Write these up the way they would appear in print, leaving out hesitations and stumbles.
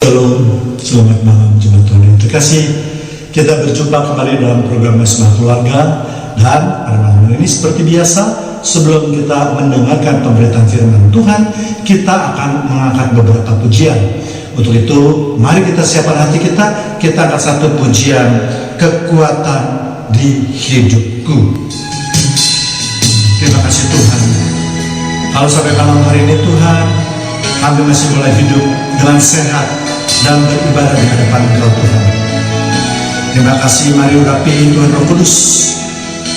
Shalom, selamat malam jemaat Tuhan yang terkasih. Kita berjumpa kembali dalam program Mesbah Keluarga. Dan pada malam ini seperti biasa, sebelum kita mendengarkan pemberitaan firman Tuhan, kita akan mengangkat beberapa pujian. Untuk itu, mari kita siapkan hati kita. Kita angkat satu pujian, kekuatan di hidupku. Terima kasih Tuhan. Kalau sampai malam hari ini Tuhan, kami masih boleh hidup dengan sehat dan beribadah di hadapan Engkau Tuhan. Terima kasih, mari urapi Tuhan Roh Kudus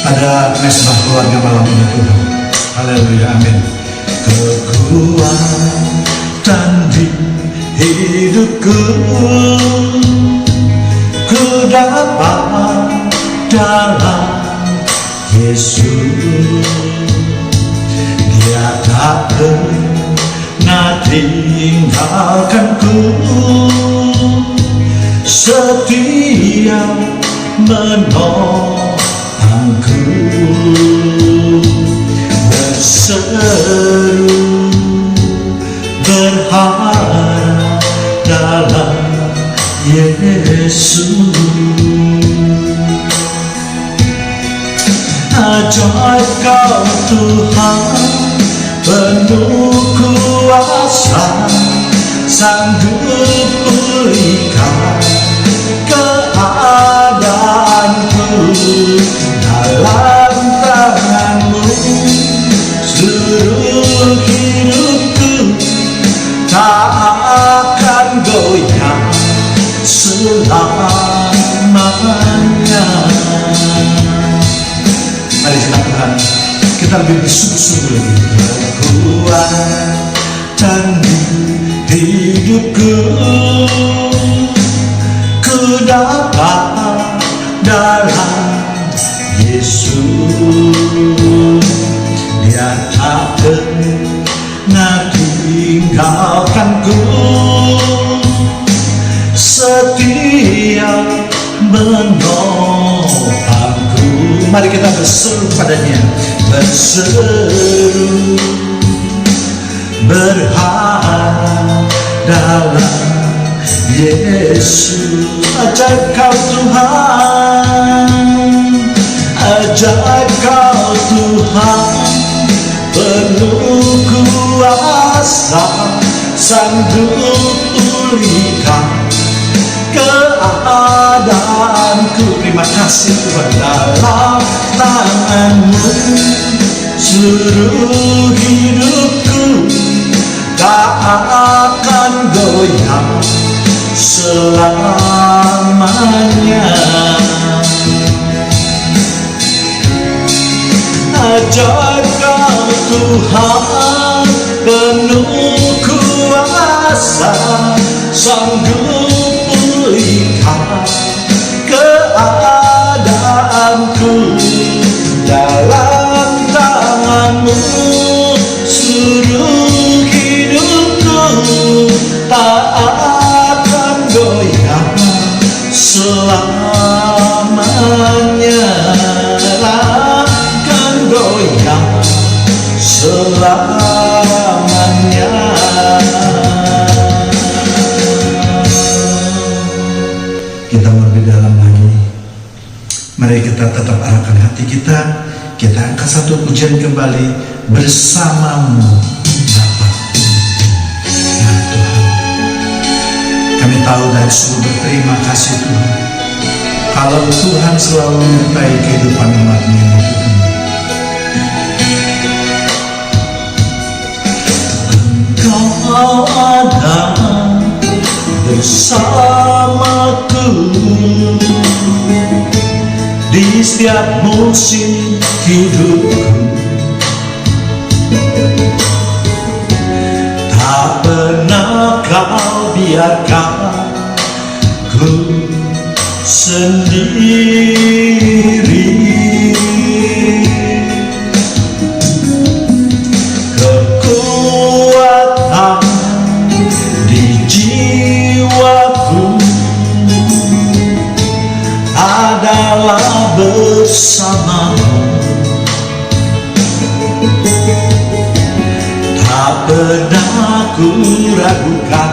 pada Mesbah Keluarga malam ini Tuhan. Haleluya, amin. Kekuatan di hidupku, ku dapat dalam Yesus. Dia tak pernah tinggalkanku, setia menopangku, berseru berharap dalam Yesus. Ajaib Kau Tuhan, penuh kuasa, sanggup pulihkan keadaanku. Dalam tangan-Mu seluruh hidupku tak akan goyah selamanya. Mari silakan Tuhan, kita lebih bersungguh-sungguh lagi. Kekuatan di hidupku, ku dapat dalam Yesus. Dia tak pernah tinggalkanku, setia menopangku. Mari kita berseru padanya, berseru berharap dalam Yesus. Ajaib Kau Tuhan, ajaib Kau Tuhan, penuh kuasa, sanggup pulihkan keadaanku. Terima kasih Tuhan. Dalam tangan-Mu seluruh hidupku tak akan goyah selamanya. Ajaib Kau Tuhan, penuh kuasa, sanggup pulihkan keadaanku. Dalam tangan-Mu seluruh hidupku tak akan goyah selamanya. Akan goyah selamanya. Kita lebih dalam lagi. Mari kita tetap arahkan hati kita. Kita angkat satu pujian kembali, bersama-Mu Bapa. Ya Tuhan, kami tahu dan sungguh berterima kasih Tuhan, kalau Tuhan selalu menyertai kehidupan umat-Mu ini Tuhan. Engkau ada bersamaku di setiap musim hidupku. Tak pernah Kau biarkan ku sendiri. Kekuatan di jiwaku adalah bersama-Mu. Tak pernah ku ragukan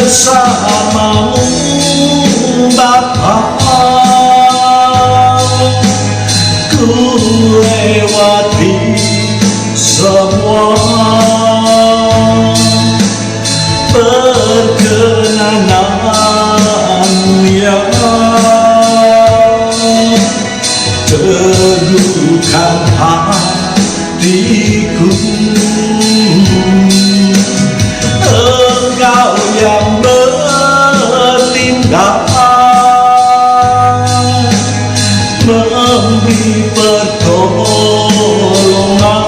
bersamamu Bapa, ku lewati semua perkenananmu ya teguhkan hatiku. Engkau yang bertindak memberi pertolongan,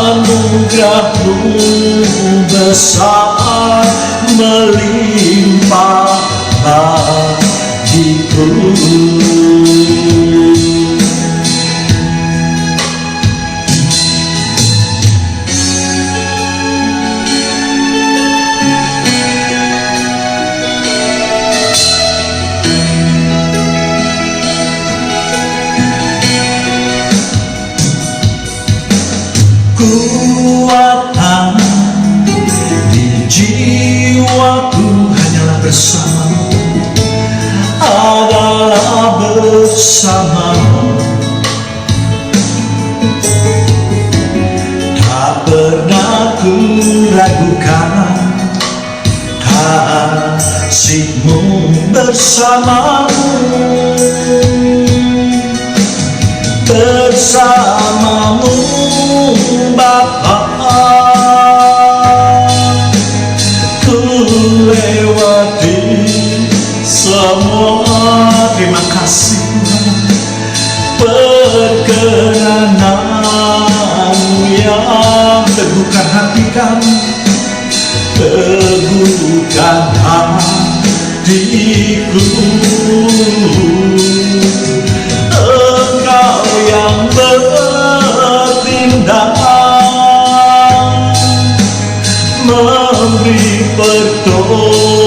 anugerah-Mu besar melimpah bagiku. Kuatan di jiwaku hanyalah bersamamu, adalah bersamamu. Tak pernah ku ragukan kasih-Mu bersamamu, bersamamu Bapa, ku lewati semua. Terima kasih perkenanan-Mu yang teguhkan hati kami, teguhkan hatiku. Engkau yang bertindak memberi pertolongan,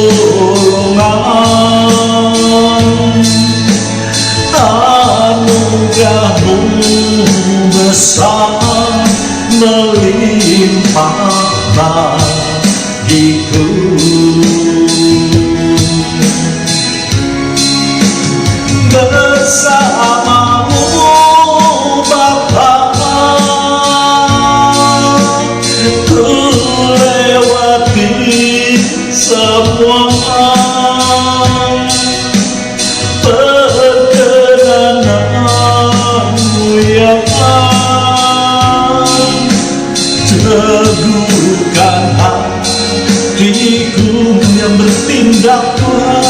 anugerah-Mu besar melimpah bagiku. Bersamamu Bapa, ku lewati semua perkenanan-Mu yang teguhkan hatiku, yang bertindak Tuhan.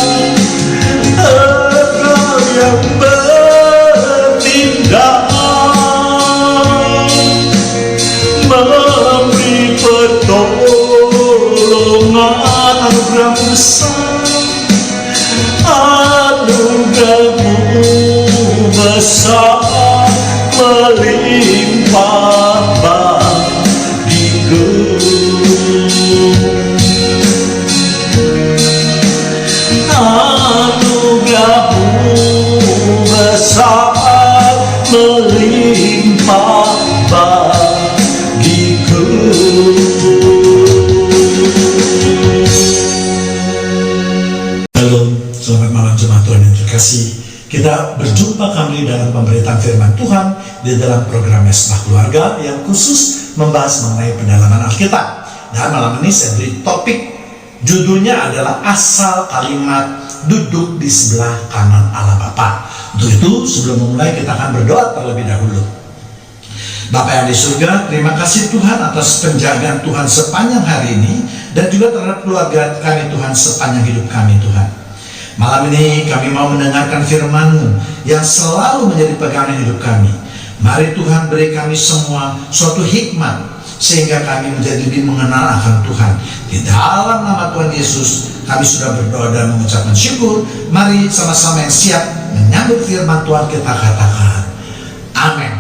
Engkau yang bertindak memberi pertolongan, anugerah besar, anugerah-Mu besar melimpah bagiku. Anugerah-Mu besar melimpah bagiku. Halo, selamat malam jemaat Tuhan yang terkasih. Kita berjumpa kembali dalam pemberitaan firman Tuhan di dalam program Mesbah Keluarga yang khusus membahas mengenai pendalaman Alkitab. Dan malam ini saya beri topik, judulnya adalah asal kalimat duduk di sebelah kanan Allah Bapa. Untuk itu sebelum memulai kita akan berdoa terlebih dahulu. Bapa yang di surga, terima kasih Tuhan atas penjagaan Tuhan sepanjang hari ini dan juga terhadap keluarga kami Tuhan sepanjang hidup kami Tuhan. Malam ini kami mau mendengarkan firman-Mu yang selalu menjadi pegangan hidup kami. Mari Tuhan beri kami semua suatu hikmat sehingga kami menjadi lebih mengenal akan Tuhan. Di dalam nama Tuhan Yesus kami sudah berdoa dan mengucapkan syukur. Mari sama-sama yang siap menyambut firman Tuhan kita katakan amin.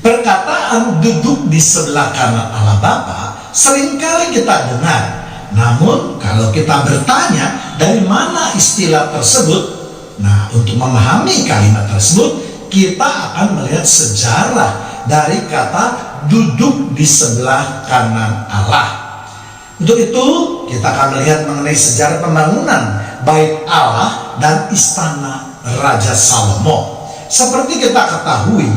Perkataan duduk di sebelah kanan Allah Bapa seringkali kita dengar. Namun kalau kita bertanya dari mana istilah tersebut, nah untuk memahami kalimat tersebut kita akan melihat sejarah dari kata duduk di sebelah kanan Allah. Untuk itu, kita akan melihat mengenai sejarah pembangunan Bait Allah dan istana Raja Salomo. Seperti kita ketahui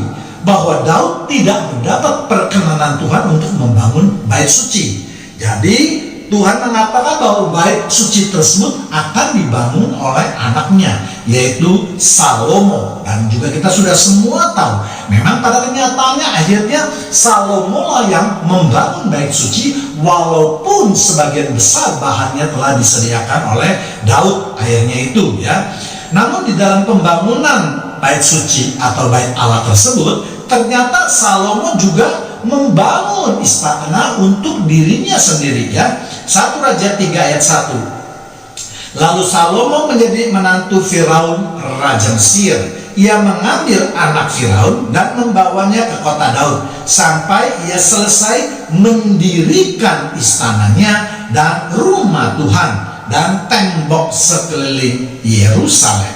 bahwa Daud tidak mendapat perkenanan Tuhan untuk membangun bait suci. Jadi Tuhan mengatakan bahwa bait suci tersebut akan dibangun oleh anaknya, yaitu Salomo. Dan juga kita sudah semua tahu, memang pada kenyataannya akhirnya Salomo lah yang membangun bait suci, walaupun sebagian besar bahannya telah disediakan oleh Daud akhirnya itu ya. Namun di dalam pembangunan bait suci atau bait Allah tersebut, ternyata Salomo juga membangun istana untuk dirinya sendiri ya. 1 Raja 3 ayat 1. Lalu Salomo menjadi menantu Firaun Raja Mesir. Ia mengambil anak Firaun dan membawanya ke kota Daud sampai ia selesai mendirikan istananya dan rumah Tuhan dan tembok sekeliling Yerusalem.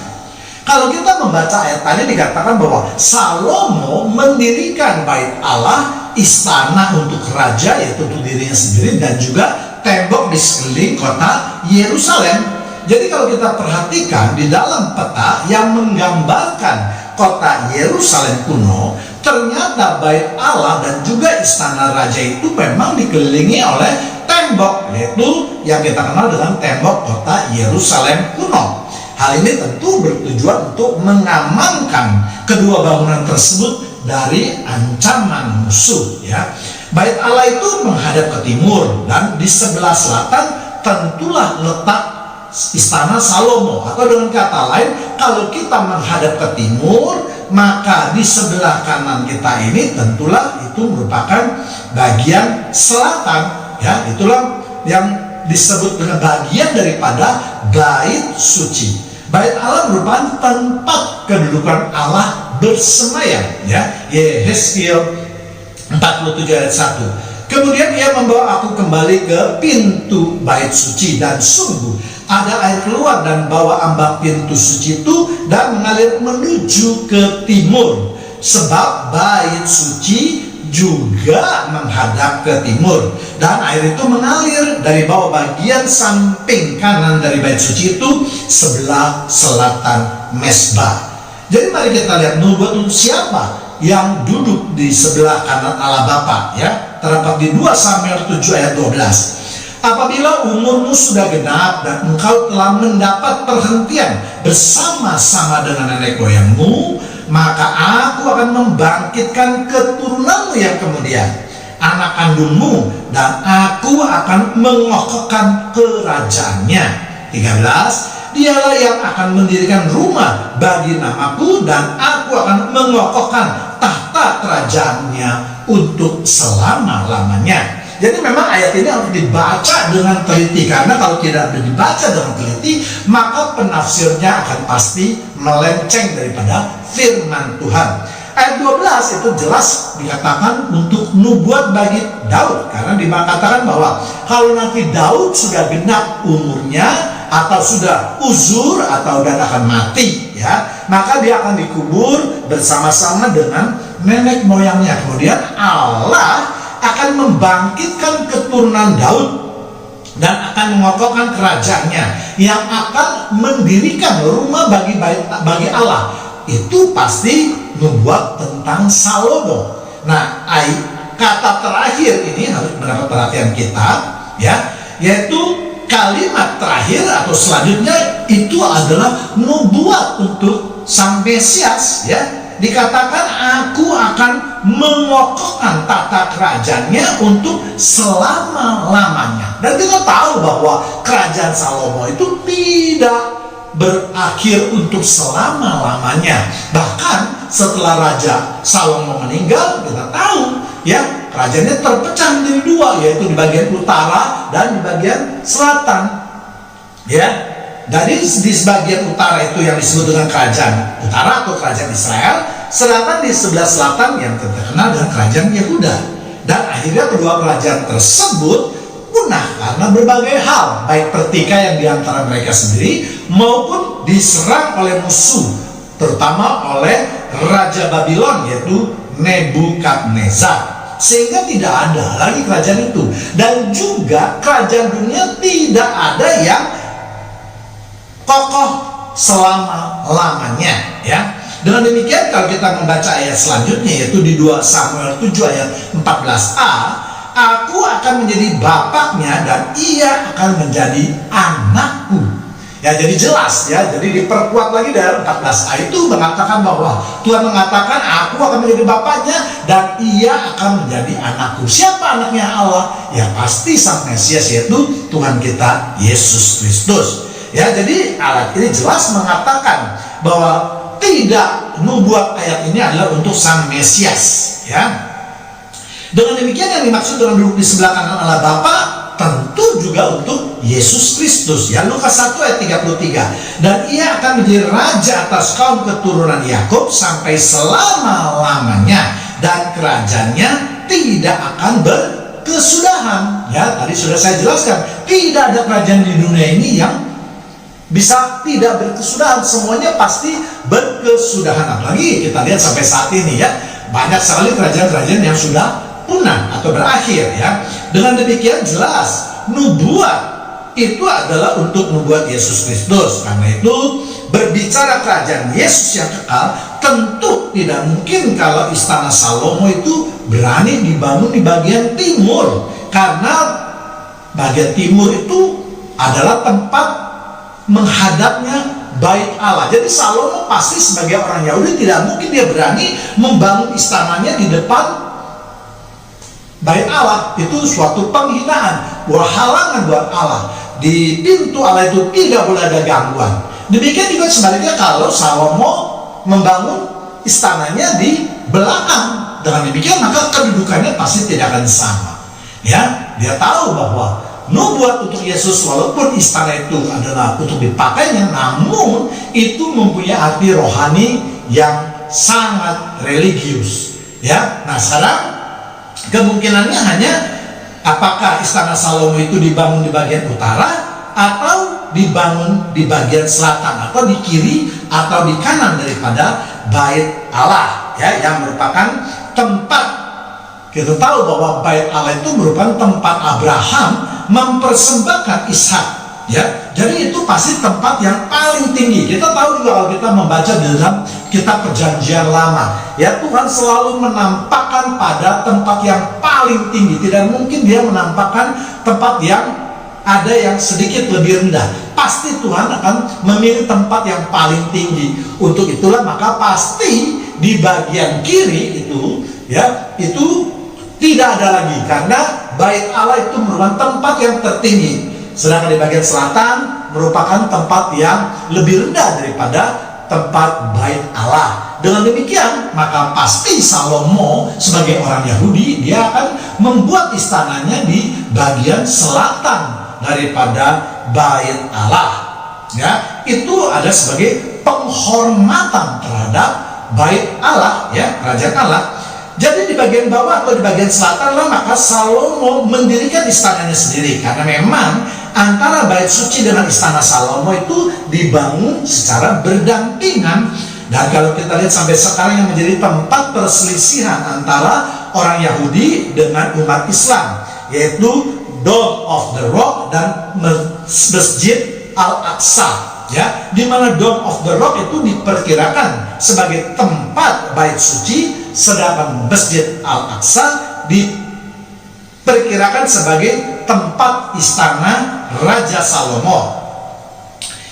Kalau kita membaca ayat tadi dikatakan bahwa Salomo mendirikan bait Allah, istana untuk raja yaitu untuk dirinya sendiri, dan juga tembok di sekeliling kota Yerusalem. Jadi kalau kita perhatikan di dalam peta yang menggambarkan kota Yerusalem kuno, ternyata bait Allah dan juga istana raja itu memang dikelilingi oleh tembok, yaitu yang kita kenal dengan tembok kota Yerusalem kuno. Hal ini tentu bertujuan untuk mengamankan kedua bangunan tersebut dari ancaman musuh ya. Bait Allah itu menghadap ke timur, dan di sebelah selatan tentulah letak istana Salomo. Atau dengan kata lain, kalau kita menghadap ke timur, maka di sebelah kanan kita ini tentulah itu merupakan bagian selatan ya. Itulah yang disebut dengan bagian daripada bait suci. Bait Allah merupakan tempat kedudukan Allah bersemayam ya. Yehezkiel 47 ayat 1. Kemudian ia membawa aku kembali ke pintu bait suci, dan sungguh ada air keluar dan bawa ambak pintu suci itu dan mengalir menuju ke timur, sebab bait suci juga menghadap ke timur, dan air itu mengalir dari bawah bagian samping kanan dari bait suci itu sebelah selatan mesbah. Jadi mari kita lihat nubuat untuk siapa yang duduk di sebelah kanan Allah Bapa ya. Terdapat di 2 Samuel 7 ayat 12. Apabila umurmu sudah genap dan engkau telah mendapat perhentian bersama-sama dengan nenek moyangmu, maka aku akan membangkitkan keturunanmu yang kemudian, anak kandungmu, dan aku akan mengokohkan kerajaannya. 13. Dialah yang akan mendirikan rumah bagi namaku, dan aku akan mengokohkan tahta kerajaannya untuk selama-lamanya. Jadi memang ayat ini harus dibaca dengan teliti, karena kalau tidak dibaca dengan teliti, maka penafsirnya akan pasti melenceng daripada firman Tuhan. Ayat 12 itu jelas dikatakan untuk nubuat bagi Daud, karena dikatakan bahwa kalau nanti Daud sudah genap umurnya atau sudah uzur atau dan akan mati ya, maka dia akan dikubur bersama-sama dengan nenek moyangnya. Kemudian Allah akan membangkitkan keturunan Daud dan akan mengokohkan kerajaannya, yang akan mendirikan rumah bagi Allah. Itu pasti membuat tentang Salomo. Nah, kata terakhir ini harus mendapat perhatian kita ya, yaitu kalimat terakhir atau selanjutnya itu adalah nubuat untuk sang Mesias ya. Dikatakan aku akan mengokohkan tata kerajaannya untuk selama-lamanya. Dan kita tahu bahwa kerajaan Salomo itu tidak berakhir untuk selama-lamanya. Bahkan setelah Raja Salomo meninggal, kita tahu ya, kerajaannya terpecah menjadi dua, yaitu di bagian utara dan di bagian selatan ya. Dari di bagian utara itu yang disebut dengan kerajaan utara atau kerajaan Israel, sedangkan di sebelah selatan yang terkenal dengan kerajaan Yehuda. Dan akhirnya kedua kerajaan tersebut punah karena berbagai hal, baik pertikaian di antara mereka sendiri maupun diserang oleh musuh, terutama oleh Raja Babylon, yaitu Nebukadnezar. Sehingga tidak ada lagi kerajaan itu. Dan juga kerajaan dunia tidak ada yang kokoh selama-lamanya, ya. Dengan demikian kalau kita membaca ayat selanjutnya, yaitu di 2 Samuel 7 ayat 14a, aku akan menjadi bapaknya dan ia akan menjadi anakku. Ya, jadi jelas ya, jadi diperkuat lagi dari 14a itu mengatakan bahwa Tuhan mengatakan aku akan menjadi bapaknya dan ia akan menjadi anakku. Siapa anaknya Allah? Ya pasti Sang Mesias, yaitu Tuhan kita Yesus Kristus. Ya, jadi ayat ini jelas mengatakan bahwa tidak, nubuat ayat ini adalah untuk Sang Mesias, ya. Dengan demikian yang dimaksud dengan duduk di sebelah kanan Allah Bapa tentu juga untuk Yesus Kristus, ya. Lukas 1 ayat 33, dan ia akan menjadi raja atas kaum keturunan Yakub sampai selama-lamanya, dan kerajaannya tidak akan berkesudahan. Ya, tadi sudah saya jelaskan, tidak ada kerajaan di dunia ini yang bisa tidak berkesudahan, semuanya pasti berkesudahan. Apalagi kita lihat sampai saat ini, ya, banyak sekali kerajaan-kerajaan yang sudah punah atau berakhir, ya. Dengan demikian jelas nubuat itu adalah untuk nubuat Yesus Kristus. Karena itu berbicara kerajaan Yesus yang kekal, tentu tidak mungkin kalau istana Salomo itu berani dibangun di bagian timur, karena bagian timur itu adalah tempat menghadapnya Bait Allah. Jadi Salomo pasti sebagai orang Yahudi tidak mungkin dia berani membangun istananya di depan Bait Allah. Itu suatu penghinaan, halangan buat Allah. Di pintu Allah itu tidak boleh ada gangguan. Demikian juga sebaliknya kalau Salomo membangun istananya di belakang, dengan demikian maka kedudukannya pasti tidak akan sama. Ya, dia tahu bahwa nubuat untuk Yesus walaupun istana itu adalah untuk dipakainya, namun itu mempunyai arti rohani yang sangat religius. Ya, nah sekarang kemungkinannya hanya apakah istana Salomo itu dibangun di bagian utara atau dibangun di bagian selatan, atau di kiri atau di kanan daripada Bait Allah, ya, yang merupakan tempat, kita tahu bahwa Bait Allah itu merupakan tempat Abraham mempersembahkan Ishak, ya. Jadi itu pasti tempat yang paling tinggi. Kita tahu juga kalau kita membaca di dalam kitab Perjanjian Lama, ya, Tuhan selalu menampakkan pada tempat yang paling tinggi. Tidak mungkin dia menampakkan tempat yang ada yang sedikit lebih rendah. Pasti Tuhan akan memilih tempat yang paling tinggi. Untuk itulah maka pasti di bagian kiri itu, ya, itu tidak ada lagi, karena Bait Allah itu merupakan tempat yang tertinggi. Sedangkan di bagian selatan merupakan tempat yang lebih rendah daripada tempat Bait Allah. Dengan demikian maka pasti Salomo sebagai orang Yahudi, dia akan membuat istananya di bagian selatan daripada Bait Allah. Ya, itu ada sebagai penghormatan terhadap Bait Allah, ya, kerajaan Allah. Jadi di bagian bawah atau di bagian selatan lah maka Salomo mendirikan istananya sendiri, karena memang antara bait suci dengan istana Salomo itu dibangun secara berdampingan. Dan kalau kita lihat sampai sekarang yang menjadi tempat perselisihan antara orang Yahudi dengan umat Islam, yaitu Dome of the Rock dan Masjid Al-Aqsa, ya, di mana Dome of the Rock itu diperkirakan sebagai tempat bait suci, sedangkan Masjid Al-Aqsa diperkirakan sebagai tempat istana Raja Salomo.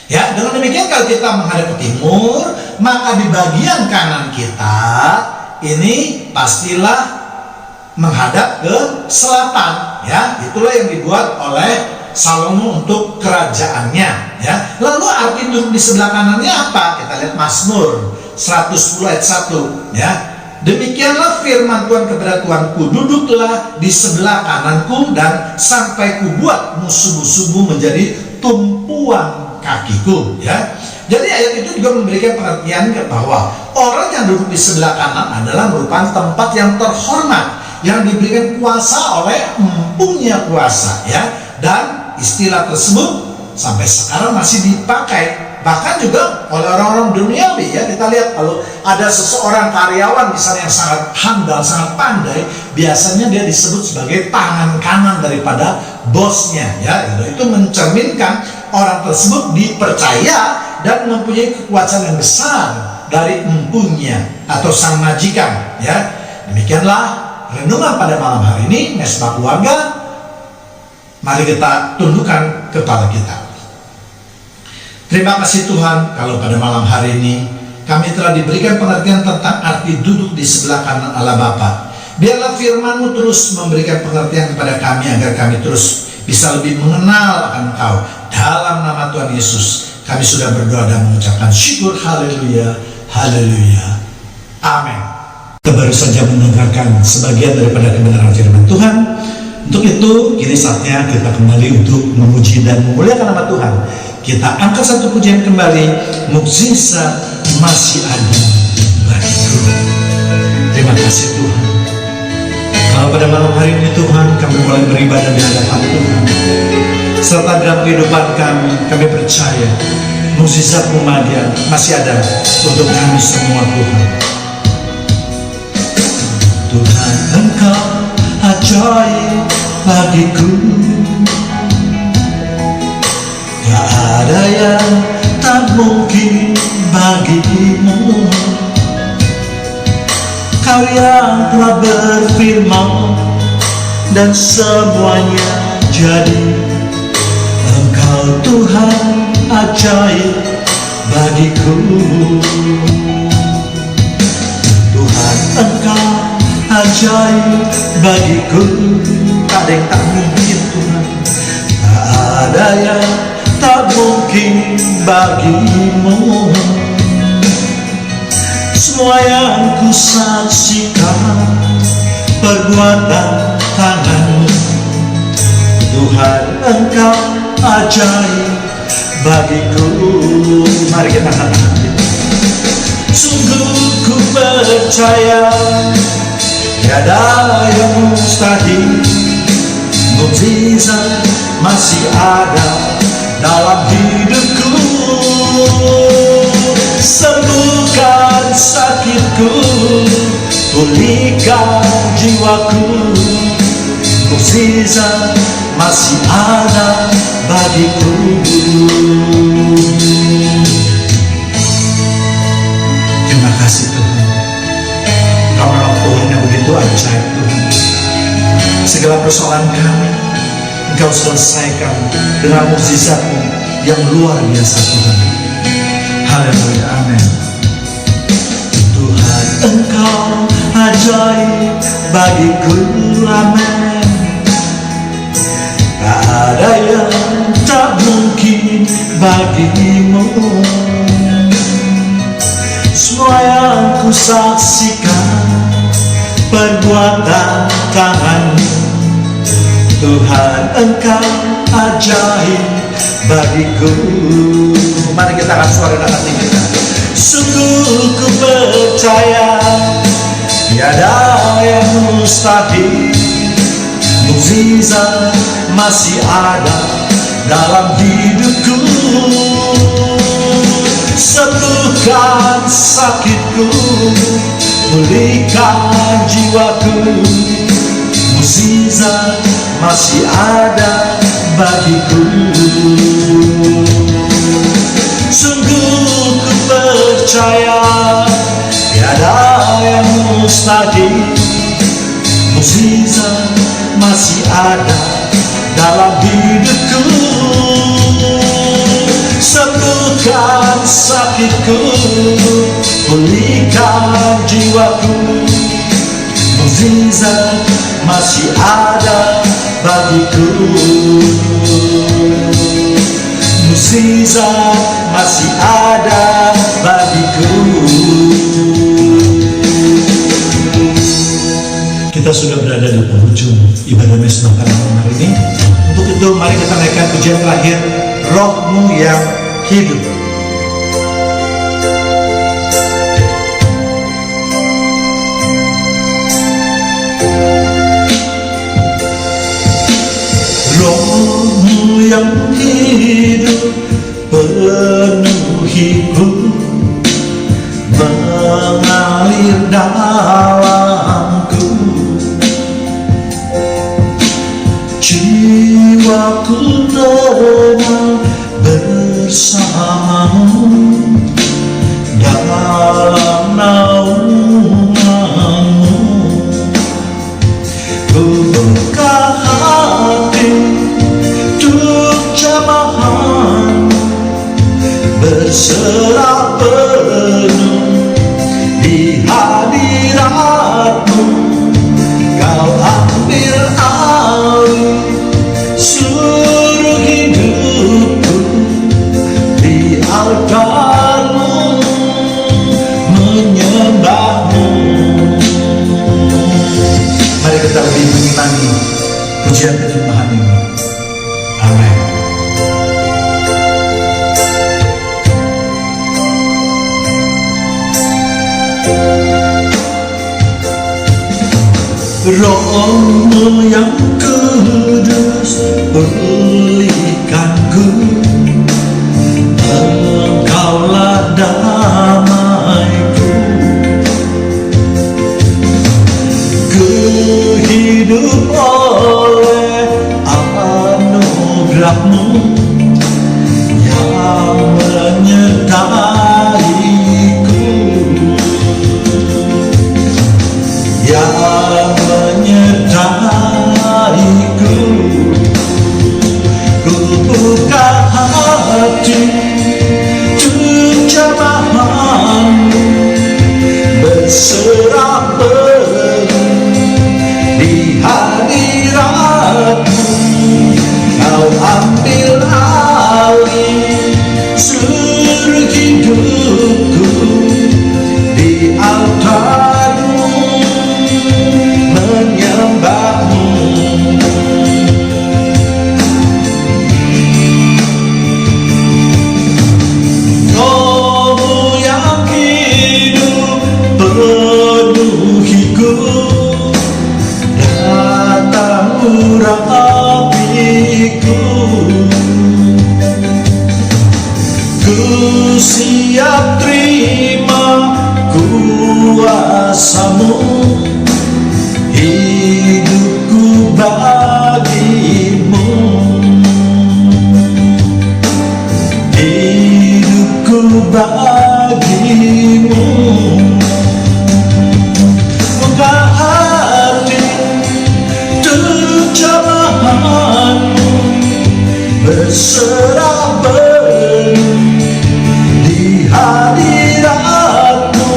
Ya, dengan demikian kalau kita menghadap ke timur, maka di bagian kanan kita ini pastilah menghadap ke selatan, ya. Itulah yang dibuat oleh Salomo untuk kerajaannya, ya. Lalu arti duduk di sebelah kanannya apa? Kita lihat Mazmur 110 ayat 1, ya. Demikianlah firman Tuhan kepada Tuanku, duduklah di sebelah kananku dan sampai kubuat musuh-musuhmu menjadi tumpuan kakiku, ya. Jadi ayat itu juga memberikan pengertian bahwa orang yang duduk di sebelah kanan adalah merupakan tempat yang terhormat, yang diberikan kuasa oleh empunya kuasa, ya. Dan istilah tersebut sampai sekarang masih dipakai bahkan juga oleh orang-orang duniawi ya. Kita lihat kalau ada seseorang karyawan misalnya yang sangat handal, sangat pandai, biasanya dia disebut sebagai tangan kanan daripada bosnya ya. Itu mencerminkan orang tersebut dipercaya dan mempunyai kekuasaan yang besar dari empunya atau sang majikan ya. Demikianlah renungan pada malam hari ini, Mesbah Keluarga. Mari kita tundukkan kepala kita. Terima kasih Tuhan, kalau pada malam hari ini kami telah diberikan pengertian tentang arti duduk di sebelah kanan Allah Bapa. Biarlah firman-Mu terus memberikan pengertian kepada kami agar kami terus bisa lebih mengenal akan Engkau. Dalam nama Tuhan Yesus kami sudah berdoa dan mengucapkan syukur. Haleluya, haleluya, amin. Kita baru saja mendengarkan sebagian daripada kebenaran firman Tuhan. Untuk itu, kini saatnya kita kembali untuk memuji dan memuliakan nama Tuhan. Kita angkat satu pujian kembali, mukjizat masih ada bagiku. Terima kasih Tuhan. Kalau pada malam hari ini Tuhan, kami mulai beribadah di hadapan Tuhan. Serta dalam kehidupan kami percaya mukjizat-Mu masih ada untuk kami semua Tuhan. Tuhan, Engkau ajaib bagiku, gak ada yang tak mungkin bagimu. Kau yang telah berfirman dan semuanya jadi. Engkau Tuhan ajaib bagiku. Tuhan, Engkau ajaib bagiku. Tak ada yang tak mungkin Tuhan, tak ada yang tak mungkin bagimu. Semua yang ku saksikan perbuatan tangan-Mu. Tuhan, Engkau ajaib bagiku. Mari kita katakan gitu. Sungguh ku percaya tiada yang mustahil. Mukjizat masih ada dalam hidupku. Sembuhkan sakitku, pulihkan jiwaku. Mukjizat masih ada bagiku. Terima kasih Tuhan. Kau memang Tuhan yang begitu ajaib Tuhan. Segala persoalan kami Engkau selesaikan dengan mukjizat-Mu yang luar biasa Tuhan. Haleluya, amin. Tuhan, Engkau ajaib bagiku, amin. Tak ada yang tak mungkin bagimu. Semua yang ku saksikan perbuatan tangan-Mu. Tuhan, Engkau ajaib bagiku. Mari kita angkat suara dan hati kita. Sungguh ku percaya tiada yang mustahil. Mukjizat masih ada dalam hidupku. Sembuhkan sakitku, pulihkan jiwaku. Mukjizat masih ada bagiku. Sungguh ku percaya tiada yang mustahil. Mukjizat masih ada dalam hidupku. Sembuhkan sakitku, pulihkan jiwaku. Mukjizat masih ada bagiku. Mukjizat masih ada bagiku. Kita sudah berada di penghujung ibadah Mesbah pada malam hari ini. Untuk itu mari kita naikkan pujian terakhir, Roh-Mu yang hidup. Roh-Mu yang hidup penuh rugiku mengalir dalamku. Jiwaku tenang bersamamu dalam naunganmu. Ku buka hati untuk jamahan, berserah penuh di hadiratmu. Kau ambil alih seluruh hidupku di altarmu, menyembahmu. Mari kita lebih mengimani pujian kenyembahan ini. Amin. Roh-Mu yang kudus pulihkanku, Engkaulah damaiku. Ku hidup oleh anugerah-Mu yang menyertaiku, yang menyertaiku. Ku buka hati untuk jamahan-Mu, berserah penuh di hadirat-Mu. Kau ambil alih seluruh hidupku di altar-Mu, menyembah-Mu. Roh-Mu yang hidup penuhiku, datang urapiku. Ku siap terima kuasa-Mu, hidupku bagi-Mu, hidupku bagi-Mu. Buka hati untuk jamahan-Mu, berserah penuh di hadirat-Mu.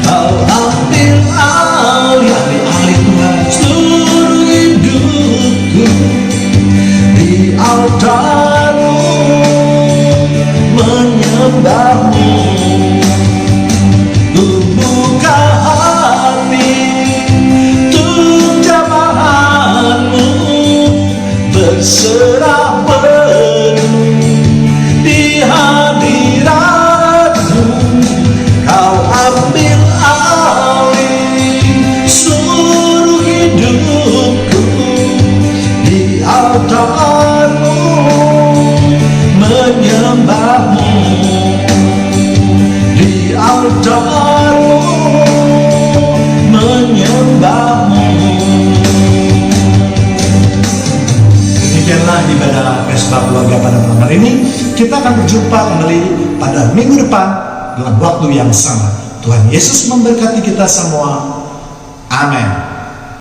Kau ambil alih Tuhan seluruh hidupku di altar-Mu, menyembah-Mu. Ku buka hati untuk jamahan-Mu, berserah penuh di hadirat-Mu. Kau ambil alih seluruh hidupku di altar-Mu, menyembah-Mu di altar-Mu, menyembah-Mu. Demikianlah ibadah Mesbah Keluarga pada malam hari ini. Kita akan berjumpa kembali pada minggu depan dalam waktu yang sama. Tuhan Yesus memberkati kita semua. Amin.